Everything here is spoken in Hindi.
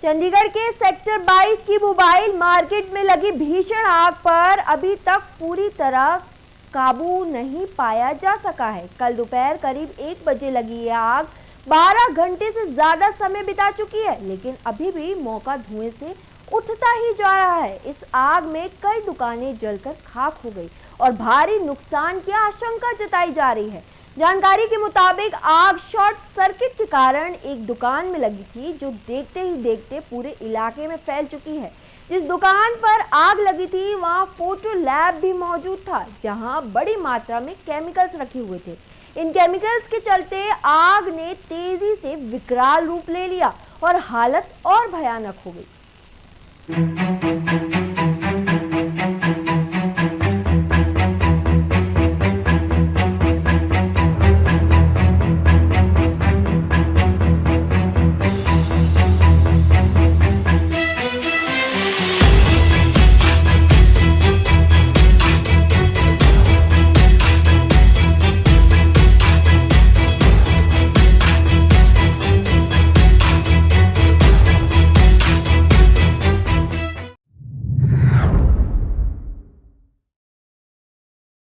चंडीगढ़ के सेक्टर 22 की मोबाइल मार्केट में लगी भीषण आग पर अभी तक पूरी तरह काबू नहीं पाया जा सका है। कल दोपहर करीब 1 बजे लगी यह आग 12 घंटे से ज्यादा समय बिता चुकी है, लेकिन अभी भी मौका धुएं से उठता ही जा रहा है। इस आग में कई दुकानें जलकर खाक हो गई और भारी नुकसान की आशंका जताई जा रही है। जानकारी के मुताबिक आग शॉर्ट सर्किट के कारण एक दुकान में लगी थी, जो देखते ही देखते पूरे इलाके में फैल चुकी है। जिस दुकान पर आग लगी थी वहां फोटो लैब भी मौजूद था, जहां बड़ी मात्रा में केमिकल्स रखे हुए थे। इन केमिकल्स के चलते आग ने तेजी से विकराल रूप ले लिया और हालत और भयानक हो गई।